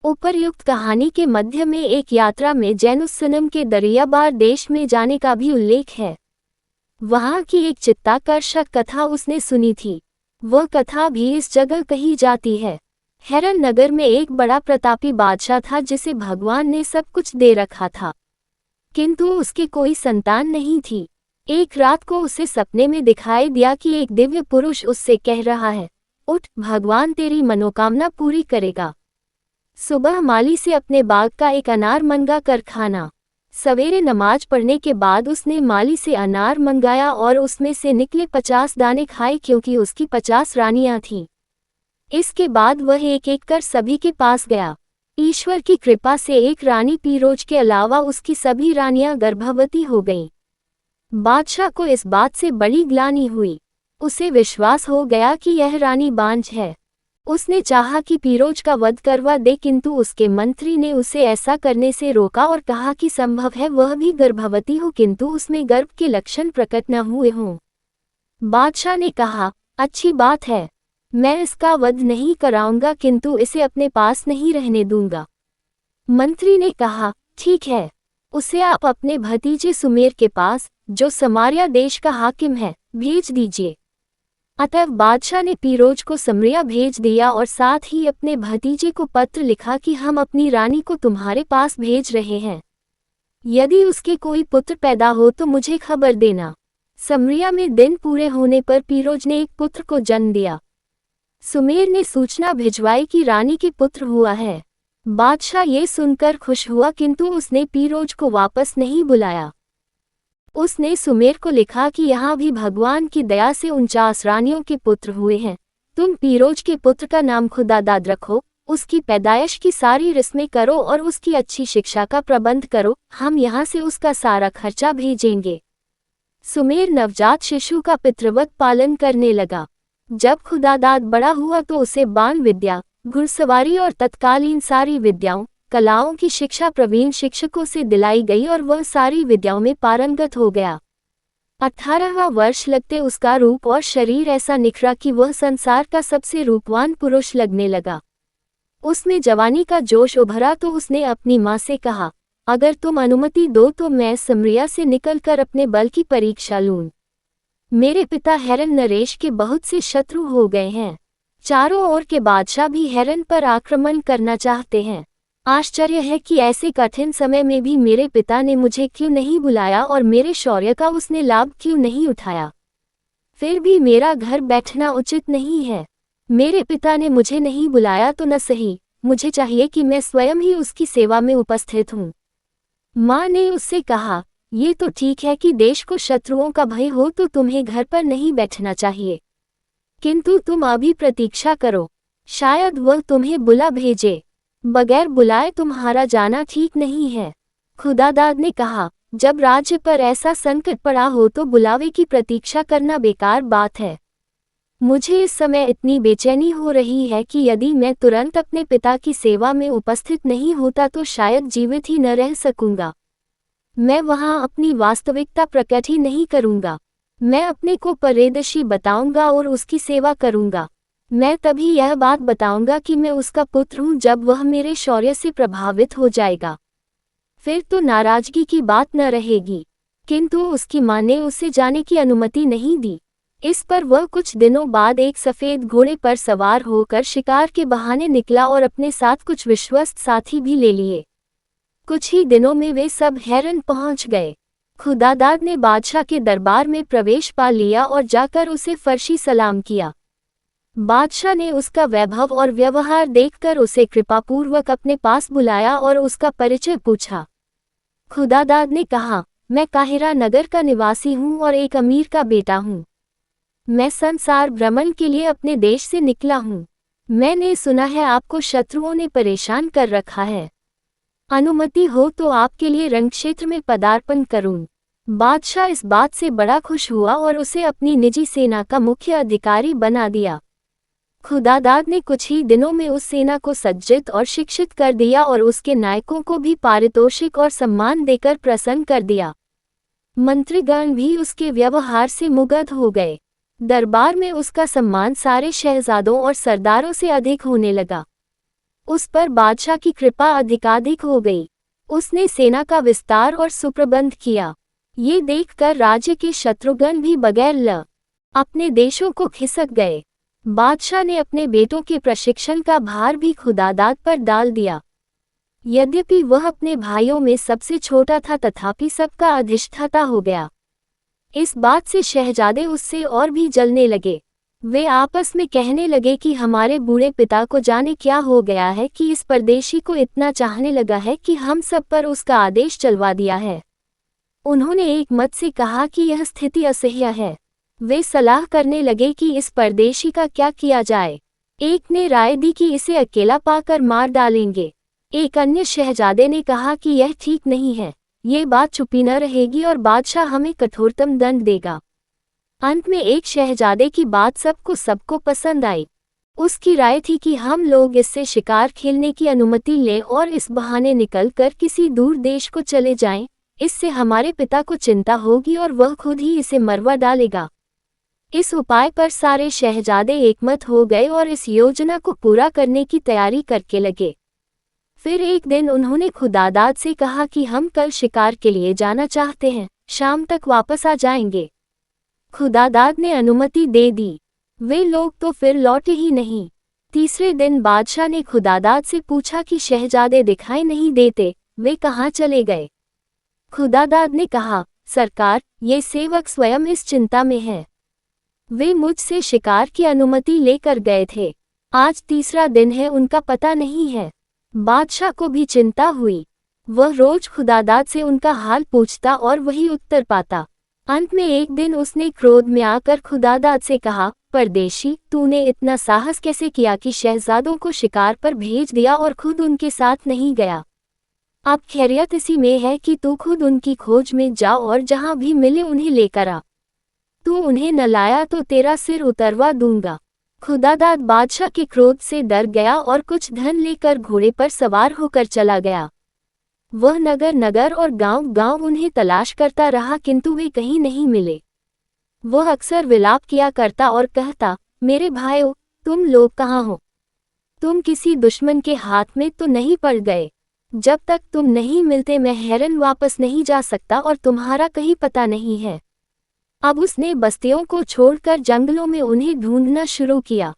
उपर्युक्त कहानी के मध्य में एक यात्रा में जैनुस्सनम के दरियाबार देश में जाने का भी उल्लेख है। वहाँ की एक चित्ताकर्षक कथा उसने सुनी थी। वह कथा भी इस जगह कही जाती है। हेरन नगर में एक बड़ा प्रतापी बादशाह था जिसे भगवान ने सब कुछ दे रखा था, किंतु उसके कोई संतान नहीं थी। एक रात को उसे सपने में दिखाई दिया कि एक दिव्य पुरुष उससे कह रहा है, उठ, भगवान तेरी मनोकामना पूरी करेगा। सुबह माली से अपने बाग का एक अनार मंगा कर खाना। सवेरे नमाज पढ़ने के बाद उसने माली से अनार मंगाया और उसमें से निकले 50 दाने खाए क्योंकि उसकी 50 रानियां थीं। इसके बाद वह एक एक कर सभी के पास गया। ईश्वर की कृपा से एक रानी पीरोज के अलावा उसकी सभी रानियां गर्भवती हो गईं। बादशाह को इस बात से बड़ी ग्लानि हुई। उसे विश्वास हो गया कि यह रानी बांझ है। उसने चाहा कि पीरोज का वध करवा दे, किंतु उसके मंत्री ने उसे ऐसा करने से रोका और कहा कि संभव है वह भी गर्भवती हो किंतु उसमें गर्भ के लक्षण प्रकट न हुए हों। बादशाह ने कहा, अच्छी बात है, मैं इसका वध नहीं कराऊंगा किंतु इसे अपने पास नहीं रहने दूंगा। मंत्री ने कहा, ठीक है, उसे आप अपने भतीजे सुमेर के पास, जो समारिया देश का हाकिम है, भेज दीजिए। अतः बादशाह ने पीरोज को समरिया भेज दिया और साथ ही अपने भतीजे को पत्र लिखा कि हम अपनी रानी को तुम्हारे पास भेज रहे हैं। यदि उसके कोई पुत्र पैदा हो तो मुझे खबर देना। समरिया में दिन पूरे होने पर पीरोज ने एक पुत्र को जन्म दिया। सुमेर ने सूचना भिजवाई कि रानी के पुत्र हुआ है। बादशाह ये सुनकर खुश हुआ किंतु उसने पीरोज को वापस नहीं बुलाया। उसने सुमेर को लिखा कि यहाँ भी भगवान की दया से 49 रानियों के पुत्र हुए हैं। तुम पीरोज के पुत्र का नाम खुदादाद रखो, उसकी पैदाइश की सारी रस्में करो और उसकी अच्छी शिक्षा का प्रबंध करो। हम यहाँ से उसका सारा खर्चा भेजेंगे। सुमेर नवजात शिशु का पितृवत पालन करने लगा। जब खुदादाद बड़ा हुआ तो उसे बाण विद्या, घुड़सवारी और तत्कालीन सारी विद्याओं, कलाओं की शिक्षा प्रवीण शिक्षकों से दिलाई गई और वह सारी विद्याओं में पारंगत हो गया। 18वां वर्ष लगते उसका रूप और शरीर ऐसा निखरा कि वह संसार का सबसे रूपवान पुरुष लगने लगा। उसमें जवानी का जोश उभरा तो उसने अपनी माँ से कहा, अगर तुम अनुमति दो तो मैं समरिया से निकलकर अपने बल की परीक्षा लूं। मेरे पिता हेरन नरेश के बहुत से शत्रु हो गए हैं। चारों ओर के बादशाह भी हेरन पर आक्रमण करना चाहते हैं। आश्चर्य है कि ऐसे कठिन समय में भी मेरे पिता ने मुझे क्यों नहीं बुलाया और मेरे शौर्य का उसने लाभ क्यों नहीं उठाया। फिर भी मेरा घर बैठना उचित नहीं है। मेरे पिता ने मुझे नहीं बुलाया तो न सही, मुझे चाहिए कि मैं स्वयं ही उसकी सेवा में उपस्थित हूँ। माँ ने उससे कहा, ये तो ठीक है कि देश को शत्रुओं का भय हो तो तुम्हें घर पर नहीं बैठना चाहिए, किंतु तुम अभी प्रतीक्षा करो, शायद वह तुम्हें बुला भेजे। बगैर बुलाए तुम्हारा जाना ठीक नहीं है। खुदादाद ने कहा, जब राज्य पर ऐसा संकट पड़ा हो तो बुलावे की प्रतीक्षा करना बेकार बात है। मुझे इस समय इतनी बेचैनी हो रही है कि यदि मैं तुरंत अपने पिता की सेवा में उपस्थित नहीं होता तो शायद जीवित ही न रह सकूंगा। मैं वहां अपनी वास्तविकता प्रकट ही नहीं करूंगा। मैं अपने को परिदृशी बताऊंगा और उसकी सेवा करूंगा। मैं तभी यह बात बताऊंगा कि मैं उसका पुत्र हूं जब वह मेरे शौर्य से प्रभावित हो जाएगा। फिर तो नाराजगी की बात न रहेगी। किंतु उसकी मां ने उसे जाने की अनुमति नहीं दी। इस पर वह कुछ दिनों बाद एक सफेद घोड़े पर सवार होकर शिकार के बहाने निकला और अपने साथ कुछ विश्वस्त साथी भी ले लिए। कुछ ही दिनों में वे सब हेरन पहुंच गए। खुदादाद ने बादशाह के दरबार में प्रवेश पा लिया और जाकर उसे फर्शी सलाम किया। बादशाह ने उसका वैभव और व्यवहार देखकर उसे कृपापूर्वक अपने पास बुलाया और उसका परिचय पूछा। खुदादाद ने कहा, मैं काहिरा नगर का निवासी हूँ और एक अमीर का बेटा हूँ। मैं संसार भ्रमण के लिए अपने देश से निकला हूँ। मैंने सुना है आपको शत्रुओं ने परेशान कर रखा है। अनुमति हो तो आपके लिए रणक्षेत्र में पदार्पण करूं। बादशाह इस बात से बड़ा खुश हुआ और उसे अपनी निजी सेना का मुख्य अधिकारी बना दिया। खुदादाद ने कुछ ही दिनों में उस सेना को सज्जित और शिक्षित कर दिया और उसके नायकों को भी पारितोषिक और सम्मान देकर प्रसन्न कर दिया। मंत्रीगण भी उसके व्यवहार से मुग्ध हो गए। दरबार में उसका सम्मान सारे शहजादों और सरदारों से अधिक होने लगा। उस पर बादशाह की कृपा अधिकाधिक हो गई। उसने सेना का विस्तार और सुप्रबंध किया। ये देखकर राज्य के शत्रुगण भी बगैर अपने देशों को खिसक गए। बादशाह ने अपने बेटों के प्रशिक्षण का भार भी खुदादाद पर डाल दिया। यद्यपि वह अपने भाइयों में सबसे छोटा था, तथापि सबका अधिष्ठाता हो गया। इस बात से शहजादे उससे और भी जलने लगे। वे आपस में कहने लगे कि हमारे बूढ़े पिता को जाने क्या हो गया है कि इस परदेशी को इतना चाहने लगा है कि हम सब पर उसका आदेश चलवा दिया है। उन्होंने एक मत से कहा कि यह स्थिति असह्य है। वे सलाह करने लगे कि इस परदेशी का क्या किया जाए। एक ने राय दी कि इसे अकेला पाकर मार डालेंगे। एक अन्य शहजादे ने कहा कि यह ठीक नहीं है, ये बात छुपी न रहेगी और बादशाह हमें कठोरतम दंड देगा। अंत में एक शहजादे की बात सबको पसंद आई। उसकी राय थी कि हम लोग इससे शिकार खेलने की अनुमति लें और इस बहाने निकल कर किसी दूर देश को चले जाएं। इससे हमारे पिता को चिंता होगी और वह खुद ही इसे मरवा डालेगा। इस उपाय पर सारे शहजादे एकमत हो गए और इस योजना को पूरा करने की तैयारी करके लगे। फिर एक दिन उन्होंने खुदादाद से कहा कि हम कल शिकार के लिए जाना चाहते हैं, शाम तक वापस आ जाएंगे। खुदादाद ने अनुमति दे दी। वे लोग तो फिर लौटे ही नहीं। तीसरे दिन बादशाह ने खुदादाद से पूछा कि शहजादे दिखाई नहीं देते, वे कहाँ चले गए। खुदादाद ने कहा, सरकार, ये सेवक स्वयं इस चिंता में है। वे मुझसे शिकार की अनुमति लेकर गए थे। आज तीसरा दिन है, उनका पता नहीं है। बादशाह को भी चिंता हुई। वह रोज खुदादाद से उनका हाल पूछता और वही उत्तर पाता। अंत में एक दिन उसने क्रोध में आकर खुदादाद से कहा, परदेशी, तूने इतना साहस कैसे किया कि शहजादों को शिकार पर भेज दिया और खुद उनके साथ नहीं गया। अब खैरियत इसी में है कि तू खुद उनकी खोज में जा और जहां भी मिले उन्हें लेकर आ। तू उन्हें न लाया तो तेरा सिर उतरवा दूंगा। खुदादाद बादशाह के क्रोध से डर गया और कुछ धन लेकर घोड़े पर सवार होकर चला गया। वह नगर नगर और गांव गांव उन्हें तलाश करता रहा, किंतु वे कहीं नहीं मिले। वह अक्सर विलाप किया करता और कहता, मेरे भाइयों, तुम लोग कहाँ हो? तुम किसी दुश्मन के हाथ में तो नहीं पड़ गए? जब तक तुम नहीं मिलते मैं हैरन वापस नहीं जा सकता और तुम्हारा कहीं पता नहीं है। अब उसने बस्तियों को छोड़कर जंगलों में उन्हें ढूंढना शुरू किया।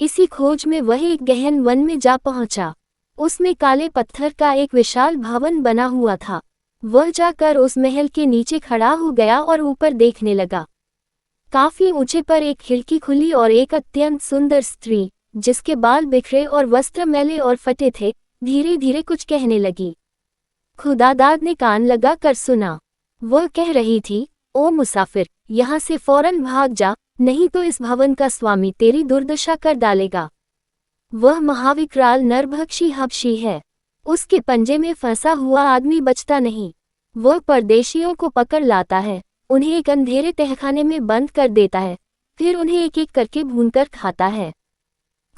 इसी खोज में वह एक गहन वन में जा पहुंचा। उसमें काले पत्थर का एक विशाल भवन बना हुआ था। वह जाकर उस महल के नीचे खड़ा हो गया और ऊपर देखने लगा। काफी ऊंचे पर एक खिड़की खुली और एक अत्यंत सुंदर स्त्री, जिसके बाल बिखरे और वस्त्र मैले और फटे थे, धीरे धीरे कुछ कहने लगी। खुदादाद ने कान लगा कर सुना। वह कह रही थी, ओ मुसाफिर, यहाँ से फौरन भाग जा, नहीं तो इस भवन का स्वामी तेरी दुर्दशा कर डालेगा। वह महाविकराल नरभक्षी हबशी है। उसके पंजे में फंसा हुआ आदमी बचता नहीं। वह परदेशियों को पकड़ लाता है, उन्हें एक अंधेरे तहखाने में बंद कर देता है, फिर उन्हें एक एक करके भूनकर खाता है।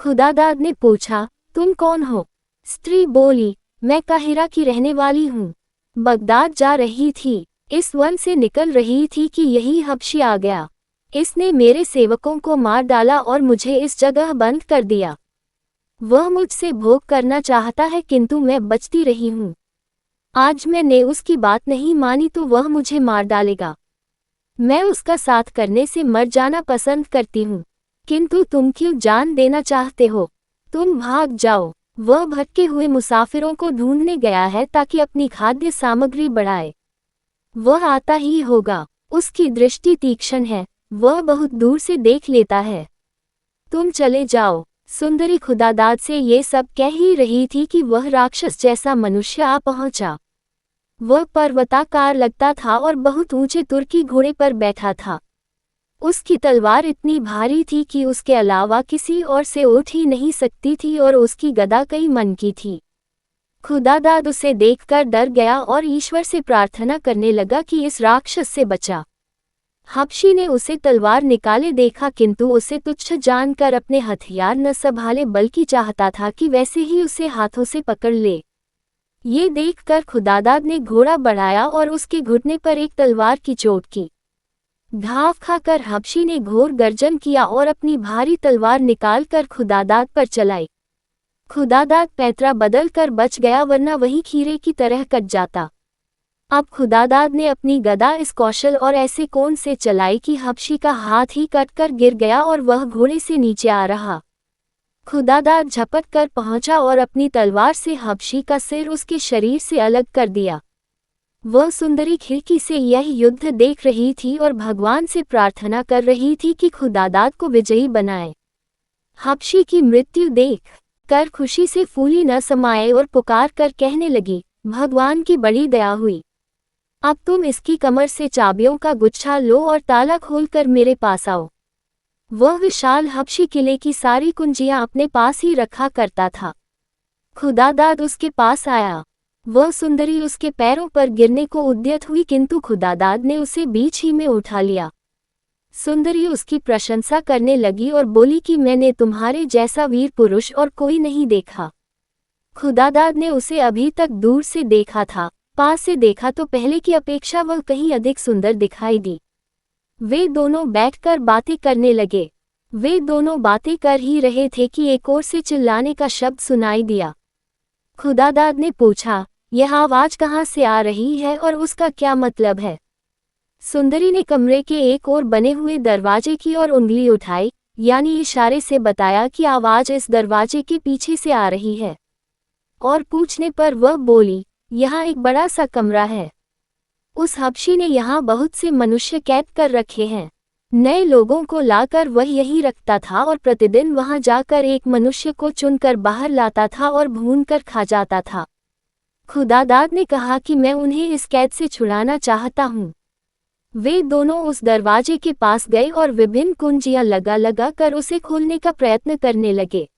खुदादाद ने पूछा, तुम कौन हो? स्त्री बोली, मैं काहिरा की रहने वाली हूँ। बगदाद जा रही थी, इस वन से निकल रही थी कि यही हबशी आ गया। इसने मेरे सेवकों को मार डाला और मुझे इस जगह बंद कर दिया। वह मुझसे भोग करना चाहता है, किंतु मैं बचती रही हूँ। आज मैंने उसकी बात नहीं मानी तो वह मुझे मार डालेगा। मैं उसका साथ करने से मर जाना पसंद करती हूँ, किंतु तुम क्यों जान देना चाहते हो? तुम भाग जाओ। वह भटके हुए मुसाफिरों को ढूंढने गया है ताकि अपनी खाद्य सामग्री बढ़ाए। वह आता ही होगा। उसकी दृष्टि तीक्ष्ण है, वह बहुत दूर से देख लेता है। तुम चले जाओ। सुंदरी खुदादाद से ये सब कह ही रही थी कि वह राक्षस जैसा मनुष्य आ पहुंचा। वह पर्वताकार लगता था और बहुत ऊंचे तुर्की घोड़े पर बैठा था। उसकी तलवार इतनी भारी थी कि उसके अलावा किसी और से उठ ही नहीं सकती थी और उसकी गदा कई मन की थी। खुदादाद उसे देखकर डर गया और ईश्वर से प्रार्थना करने लगा कि इस राक्षस से बचा। हबशी ने उसे तलवार निकाले देखा, किंतु उसे तुच्छ जानकर अपने हथियार न संभाले, बल्कि चाहता था कि वैसे ही उसे हाथों से पकड़ ले। ये देखकर खुदादाद ने घोड़ा बढ़ाया और उसके घुटने पर एक तलवार की चोट की। घाव खाकर हबशी ने घोर गर्जन किया और अपनी भारी तलवार निकालकर खुदादाद पर चलाई। खुदादाद पैतरा बदल कर बच गया, वरना वही खीरे की तरह कट जाता। अब खुदादाद ने अपनी गदा इस कौशल और ऐसे कोण से चलाई कि हबशी का हाथ ही कटकर गिर गया और वह घोड़े से नीचे आ रहा। खुदादाद झपट कर पहुंचा और अपनी तलवार से हबशी का सिर उसके शरीर से अलग कर दिया। वह सुंदरी खिड़की से यह युद्ध देख रही थी और भगवान से प्रार्थना कर रही थी कि खुदादाद को विजयी बनाए। हबशी की मृत्यु देख कर खुशी से फूली न समाये और पुकार कर कहने लगी, भगवान की बड़ी दया हुई। अब तुम इसकी कमर से चाबियों का गुच्छा लो और ताला खोलकर मेरे पास आओ। वह विशाल हबशी किले की सारी कुंजियां अपने पास ही रखा करता था। खुदादाद उसके पास आया। वह सुंदरी उसके पैरों पर गिरने को उद्यत हुई, किंतु खुदादाद ने उसे बीच ही में उठा लिया। सुंदरी उसकी प्रशंसा करने लगी और बोली कि मैंने तुम्हारे जैसा वीर पुरुष और कोई नहीं देखा। खुदादाद ने उसे अभी तक दूर से देखा था, पास से देखा तो पहले की अपेक्षा वह कहीं अधिक सुंदर दिखाई दी। वे दोनों बैठकर बातें करने लगे। वे दोनों बातें कर ही रहे थे कि एक ओर से चिल्लाने का शब्द सुनाई दिया। खुदादाद ने पूछा, यह आवाज कहाँ से आ रही है और उसका क्या मतलब है? सुंदरी ने कमरे के एक ओर बने हुए दरवाजे की ओर उंगली उठाई, यानी इशारे से बताया कि आवाज इस दरवाजे के पीछे से आ रही है। और पूछने पर वह बोली, यहाँ एक बड़ा सा कमरा है। उस हबशी ने यहाँ बहुत से मनुष्य कैद कर रखे हैं। नए लोगों को लाकर वह यही रखता था और प्रतिदिन वहां जाकर एक मनुष्य को चुनकर बाहर लाता था और भूनकर खा जाता था। खुदादाद ने कहा कि मैं उन्हें इस कैद से छुड़ाना चाहता हूँ। वे दोनों उस दरवाजे के पास गए और विभिन्न कुंजियां लगा कर उसे खोलने का प्रयत्न करने लगे।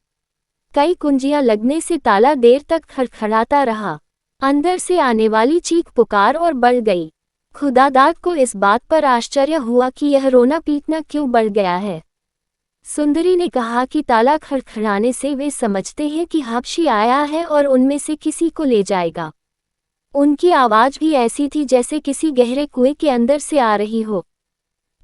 कई कुंजियां लगने से ताला देर तक खड़खड़ाता रहा। अंदर से आने वाली चीख पुकार और बढ़ गई। खुदादाद को इस बात पर आश्चर्य हुआ कि यह रोना पीटना क्यों बढ़ गया है। सुंदरी ने कहा कि ताला खड़खड़ाने से वे समझते हैं कि हबशी आया है और उनमें से किसी को ले जाएगा। उनकी आवाज भी ऐसी थी जैसे किसी गहरे कुएं के अंदर से आ रही हो।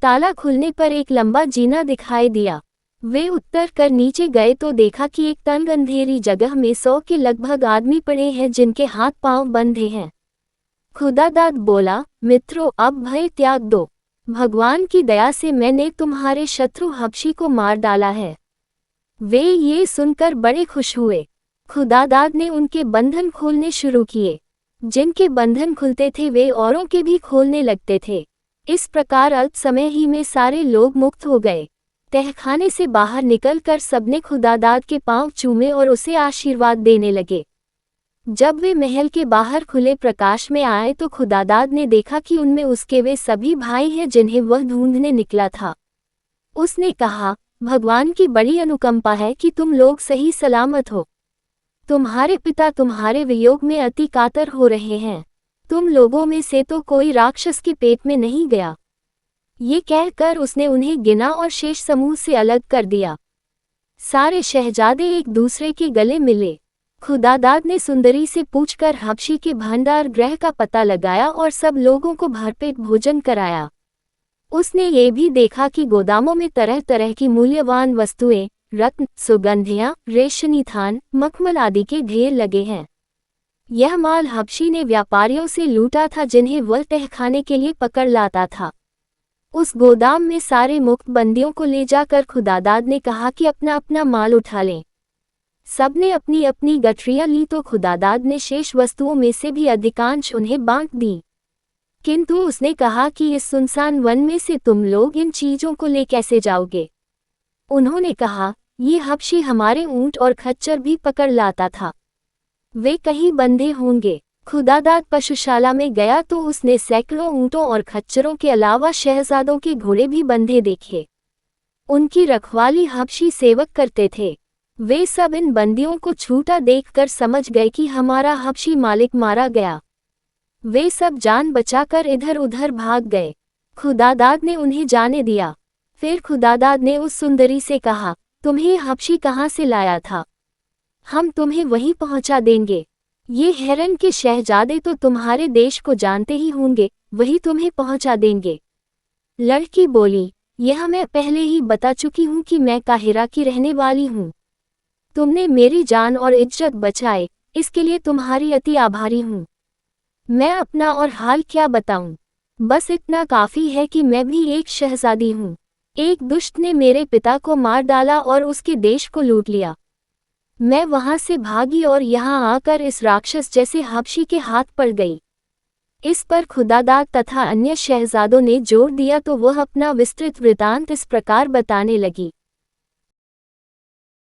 ताला खुलने पर एक लंबा जीना दिखाई दिया। वे उतर कर नीचे गए तो देखा कि एक तंग अंधेरी जगह में 100 के लगभग आदमी पड़े हैं जिनके हाथ पांव बंधे हैं। खुदादाद बोला, मित्रों, अब भय त्याग दो। भगवान की दया से मैंने तुम्हारे शत्रु हबशी को मार डाला है। वे ये सुनकर बड़े खुश हुए। खुदादाद ने उनके बंधन खोलने शुरू किए। जिनके बंधन खुलते थे वे औरों के भी खोलने लगते थे। इस प्रकार अल्प समय ही में सारे लोग मुक्त हो गए। तहखाने से बाहर निकलकर सबने खुदादाद के पांव चूमे और उसे आशीर्वाद देने लगे। जब वे महल के बाहर खुले प्रकाश में आए तो खुदादाद ने देखा कि उनमें उसके वे सभी भाई हैं जिन्हें वह ढूंढने निकला था। उसने कहा, भगवान की बड़ी अनुकंपा है कि तुम लोग सही सलामत हो। तुम्हारे पिता तुम्हारे वियोग में अति कातर हो रहे हैं। तुम लोगों में से तो कोई राक्षस के पेट में नहीं गया। ये कहकर उसने उन्हें गिना और शेष समूह से अलग कर दिया। सारे शहजादे एक दूसरे के गले मिले। खुदादाद ने सुंदरी से पूछकर हबशी के भंडार गृह का पता लगाया और सब लोगों को भरपेट भोजन कराया। उसने ये भी देखा कि गोदामों में तरह तरह की मूल्यवान वस्तुएं, रत्न, सुगंधियां, रेशमी थान, मखमल आदि के ढेर लगे हैं। यह माल हबशी ने व्यापारियों से लूटा था जिन्हें वह तहखाने के लिए पकड़ लाता था। उस गोदाम में सारे मुक्त बंदियों को ले जाकर खुदादाद ने कहा कि अपना अपना माल उठा लें। सबने अपनी अपनी गठरियां ली तो खुदादाद ने शेष वस्तुओं में से भी अधिकांश उन्हें बांट दी। किंतु उसने कहा कि इस सुनसान वन में से तुम लोग इन चीजों को ले कैसे जाओगे? उन्होंने कहा, ये हबशी हमारे ऊंट और खच्चर भी पकड़ लाता था। वे कहीं बंधे होंगे। खुदादाद पशुशाला में गया तो उसने सैकड़ों ऊंटों और खच्चरों के अलावा शहजादों के घोड़े भी बंधे देखे। उनकी रखवाली हबशी सेवक करते थे। वे सब इन बंदियों को छूटा देखकर समझ गए कि हमारा हबशी मालिक मारा गया। वे सब जान बचाकर इधर उधर भाग गए। खुदादाद ने उन्हें जाने दिया। फिर खुदादाद ने उस सुंदरी से कहा, तुम्हें हबशी कहाँ से लाया था? हम तुम्हें वहीं पहुँचा देंगे। ये हेरन के शहजादे तो तुम्हारे देश को जानते ही होंगे, वही तुम्हें पहुँचा देंगे। लड़की बोली, यह मैं पहले ही बता चुकी हूँ कि मैं काहिरा की रहने वाली हूँ। तुमने मेरी जान और इज्जत बचाए, इसके लिए तुम्हारी अति आभारी हूँ। मैं अपना और हाल क्या बताऊं? बस इतना काफी है कि मैं भी एक शहजादी हूँ। एक दुष्ट ने मेरे पिता को मार डाला और उसके देश को लूट लिया। मैं वहां से भागी और यहाँ आकर इस राक्षस जैसे हबशी के हाथ पड़ गई। इस पर खुदादाद तथा अन्य शहजादों ने जोर दिया तो वह अपना विस्तृत वृतांत इस प्रकार बताने लगी।